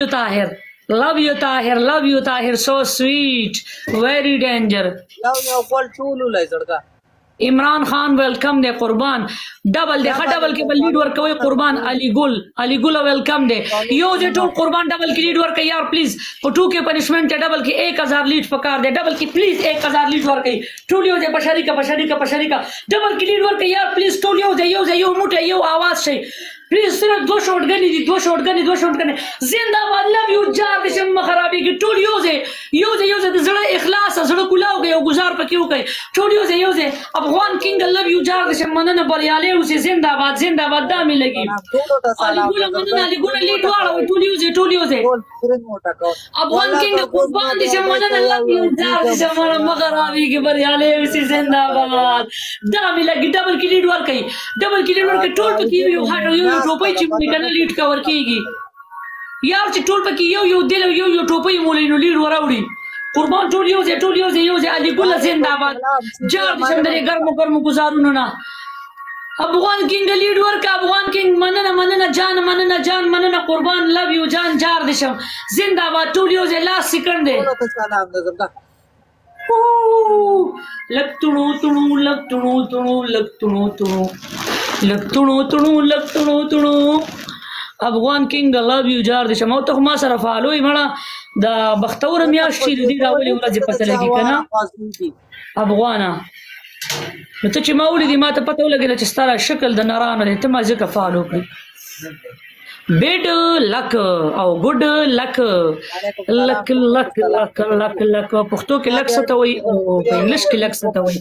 Tahir. Love you, Tahir. Love you, Tahir. So sweet. Very danger. Imran Khan, welcome de Qurban. Double de double ke lead work away Qurban. Ali Gul, welcome de. Yo de tool Qurban double ke lead work yaar please. For 2 ke punishment double ke 1000 lead pakar de. Double ke please 1000 lead work. Tulio de pashari ka. Double ke lead work yaar please. Tulio de yo mute yo आवाज से. Please सिर्फ 2 शॉट गनी जिंदाबाद love you जार दे शम खराबी की टोल यूज़े दे जड़ा इखलास जड़ा कुलाओ गए गुजार पर क्यों गए टोल यूज़े अफगान किंग लव यू जार दे शम मनन बरियाले उसे जिंदाबाद दामी लगी अली गुल लीड वाला टोल यूज़े अफगान किंग कुर्बान दे शम मनन लव यू जार दे शम मनन खराबी की बरियाले उसे जिंदाबाद दामी लगी डबल की लीड वार कई टोल पर क्यों टोपई चिमनी कना लीड कवर कीगी यार ची टोल पकी यो दिल यो टोपई मोली नो लीड वराउडी कुर्बान टोल यूज़े अली गुल जिंदाबाद जार दिशंदरे गर्म गुजारू ना अफगान किंग लीड वर्क अफगान किंग मनना जान मनना कुर्बान लव यू जान जार दिशम जिंदाबाद टोल यूज़े लास्ट सेकंड दे लग अफगान किंग लव यू जार दिशा मौ तो मा सर फालो मणा द बख्तौर मियाशी दी रावली ورځ پته لګی کنه افغانا نو ته چې ما ولې ما ته پته ولګی چې ستاره شکل د نارانه ته ما ځکه فالو کړ بیډ لک او ګډ لک پښتو کې لک څه ته وایي او انګلیش کې لک څه ته وایي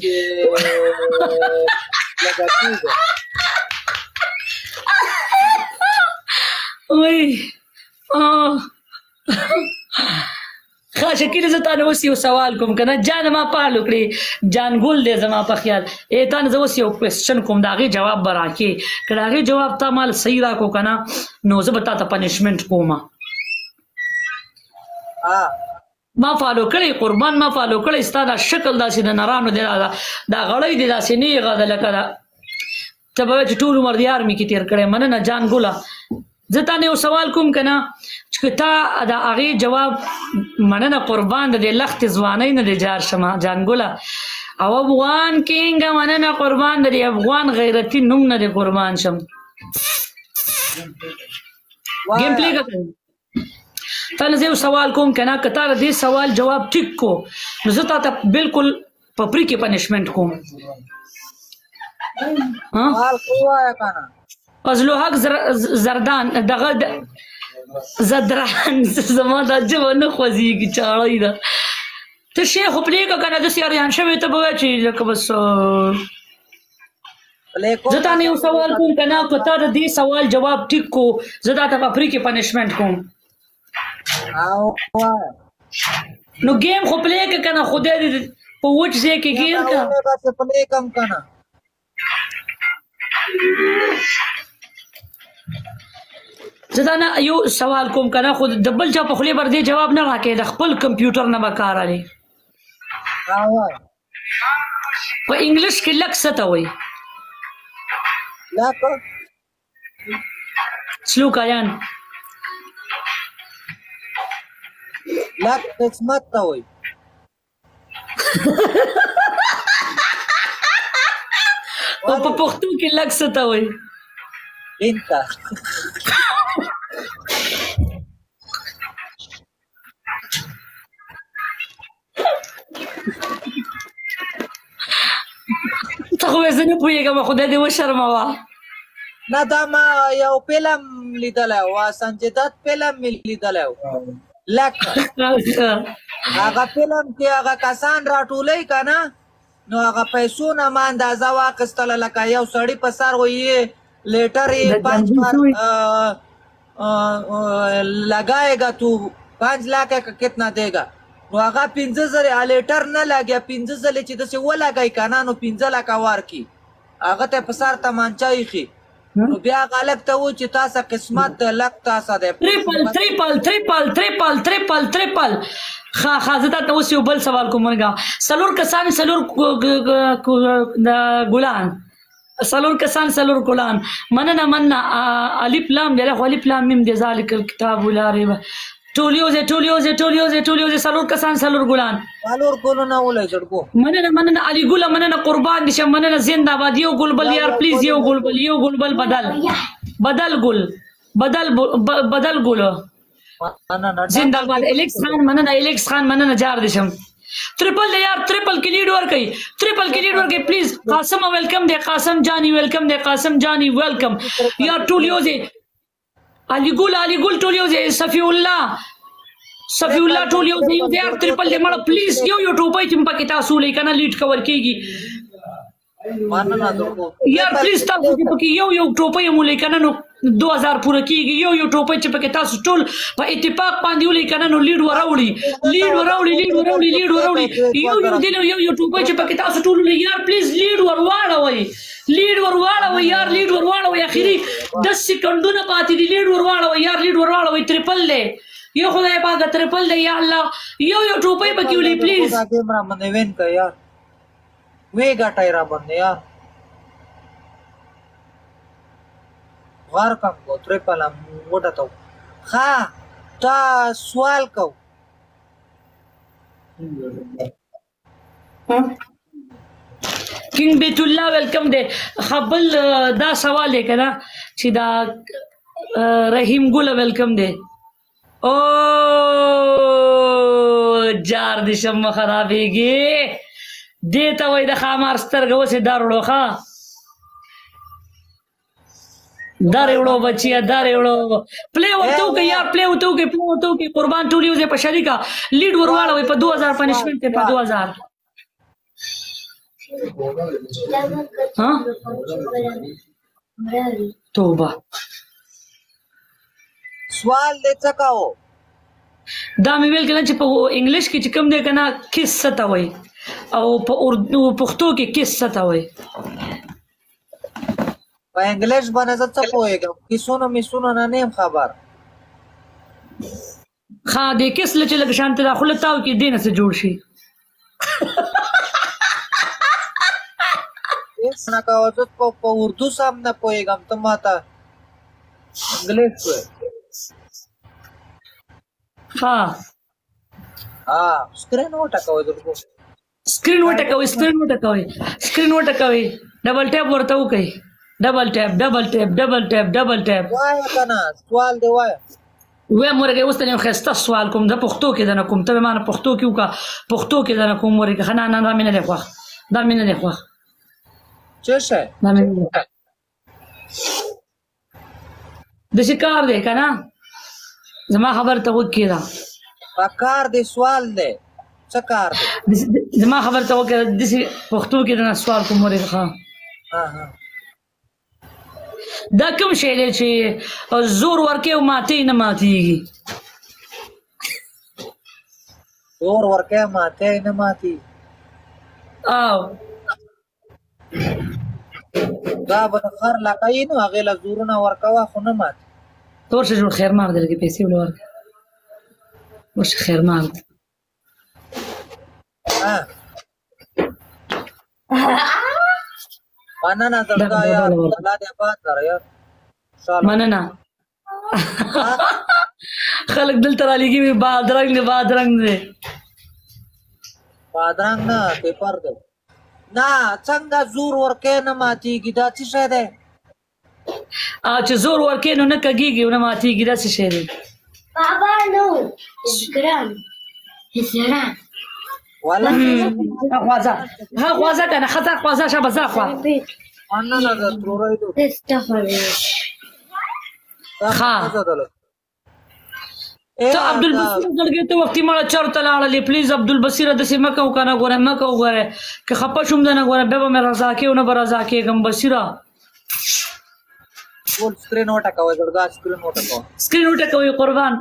وای خاصه زه تاسو اوس یو سوال کوم کنه جان ما پالو کړی جان ګول دې زما په خیال تاسو زه اوس یو کوېسچن کوم داغه جواب براکې کړهغه جواب تا مال صحیح راکو کنه نو زه به تاسو پنیشمنت کوم ما فالو کړی قربان ما فالو کړی ستاسو شکل داسې د نارانو دی دا غړی دی داسې نه غاده لکه ته به ټول عمر د یار می کې تیر کړی مننه جان ګولا زه تا نه یو سوال کوم کنه چې تا دا هغه جواب مننه قربان د لخت ځواني نه د جار شمه جان ګولا او افغان کینګ مننه قربان د افغان غیرتی نوم نه د قربان شم گیم پلی کوم تا نه یو سوال کوم کنه کته دې سوال جواب ټیک کو نو زه تا بالکل پپری کې پنیشمنت کوم ها حال قوایا کنه فضل حق زردان دغه زدران زما د جوونه خوځيږي چاړې ده ته شیخ پلی کا کنه د سیاریان شوی ته به چې لکه بس زه تا نه یو سوال کوم کنه کته دې سوال جواب ټیک کو زه تا په پری کې پنیشمنت کوم نو گیم خو پلی کا کنه خدای دې په وټ ځای کې گیر کا پلی کم کنه زدانا یو سوال کوم کنه خود دبل چا په خلی بر دې جواب نه راکې د خپل کمپیوټر نه وکړ علي په انګلیش کې لک څه ته وایي لک سلوکایان لک قسمت ته وایي او په پښتو کې لک څه ته وایي انت ته خو زه نه پوهېږم خدای دې وشرموه نه دا ما یو فلم لیدلی و سنجدت فلم مې لیدلی و لکه هغه فلم کې هغه کسان راټولوي که نه نو هغه پیسو نه ما اندازه واخیستله لکه یو سړي په سر ویې لیٹر یہ 5 بار لگائے گا تو 5 लाख کا کتنا دے گا نو هغه 15000 لیٹر نه لګیا 15000 چې دسه ولګای کنه نو 15 लाख ور کی هغه ته په سر تمانچای خي نو بیا غلط ته و چې تاسو قسمت د لک تاسو ده ټریپل خازه ته اوس یو بل سوال کومګه سلور کسان سلور ګلان سلور کسان سلور ګلان مننه الف لام دې له الف لام میم دې ذالک الكتاب لا ریب ټولیوزه سلور کسان سلور ګلان سلور ګلونه ولې جړکو مننه علي ګل مننه قربان دې مننه زنده‌باد یو ګل بل یار پلیز یو ګل بل بدل ګل زنده‌باد الیکس خان مننه جار دشم ट्रिपल दे यार ट्रिपल की लीड वर्क प्लीज कासम वेलकम दे कासम जानी वेलकम यार टूलियोजे अली गुल टूलियोजे सफीउल्लाह टूलियोजे यार ट्रिपल दे मड़ा प्लीज यो यूट्यूब पे चिंपा की तासूल कना लीड कवर कीगी यार प्लीज ताकि कि यो टोपे मुले कना नो 2000 पूरा कीगी यो टोपे चिंपा के तासु टोल पे इत्तेफाक पांदी उले कना नो लीड वराउली यो दिलो यो टोपे चिंपा के तासु टोल यार प्लीज लीड वरवाड़ा वही यार लीड वरवाड़ा वही आखिरी 10 सेकंड ना पाती दी लीड वरवाड़ा वही ट्रिपल ले यो खुदा पाक ट्रिपल दे या अल्लाह यो टोपे बकीउली प्लीज कैमरा मने वेन का यार वेगा टायरा बंदे यार वार कम को ट्रिपल हम मोटा तो हाँ ता सवाल को किंग बेतुल्ला वेलकम दे खबल दा सवाल है कना सीधा रहीम गुल वेलकम दे ओ जार दिशम खराबेगी देता वही दखा मार स्तरगो से दारुड़ो खा दारेवड़ो बच्चिया दारेवड़ो प्ले होतो के कुर्बान टूलियो से पशरी का लीड वरवाड़ा वही पर 2000 पनिशमेंट पे 2000 हाँ तौबा सवाल दे चकाओ दामी वेल कना चिप इंग्लिश की चिकम दे कना किस सता वही او په اردو پښتو کې قصه تا وای په انګلیش باندې څه پوهیږم کیسونو میسونو نه نیم خبر خا دې کیس لچ لګ شانت داخله تاو کې دینه سره جوړ شي اس نه کا وځ په اردو سم نه پوهیږم ته ماته انګلیش ها स्क्रीन وټکوي درکو स्क्रीन وټکوي ډبل ټیپ ورته وکي ډبل ټیپ وای کنه سوال دی وای و مورګه وستنه خسته سوال کوم د پښتو کې د نه کوم ته معنی پښتو کې وکا پښتو کې د نه کوم ورګه خنا نه مینه له خو دا مینه له خو څه شه دا مینه د شکار دی کنه زما خبر ته وکړه پکار دی سوال دی څه کار دی زما خبر ته وکړه د پښتو کې د سوال کوم ورګه ها دا کوم شی دی چې زور ورکه او ماتي نه ماتيږي زور ورکه ماتي نه ماتي او دا به خر لکای نو هغه له زورونه ورکوا خو نه مات تور شه جوړ خیر مار درګه پیسې ولور وش خیر مار مننه درګه یار الله دې آباد کړه یار مننه خلک دل تر علیږي بادرنګ دې نه پیپر دې نه څنګه زور ورکه نه ماتيږي دا څه شه ده چې زور ورکه نو نه کګيږي نه ماتيږي دا څه شه ده بابا نو ګرام هزران ولا خوازه کنه خطا خوازه شبه زخوا انا نه ضروري دو ها تو عبدالبصیر دلګه ته وختي مړه چرته لاړلې پلیز عبدالبصیر د سیمه کو کنه ګوره مکه وګوره که خپه شوم نه ګوره به مې رضا کې او نه رضا کې ګم بصیره فول سکرین وټکوي درګه سکرین وټکوي قربان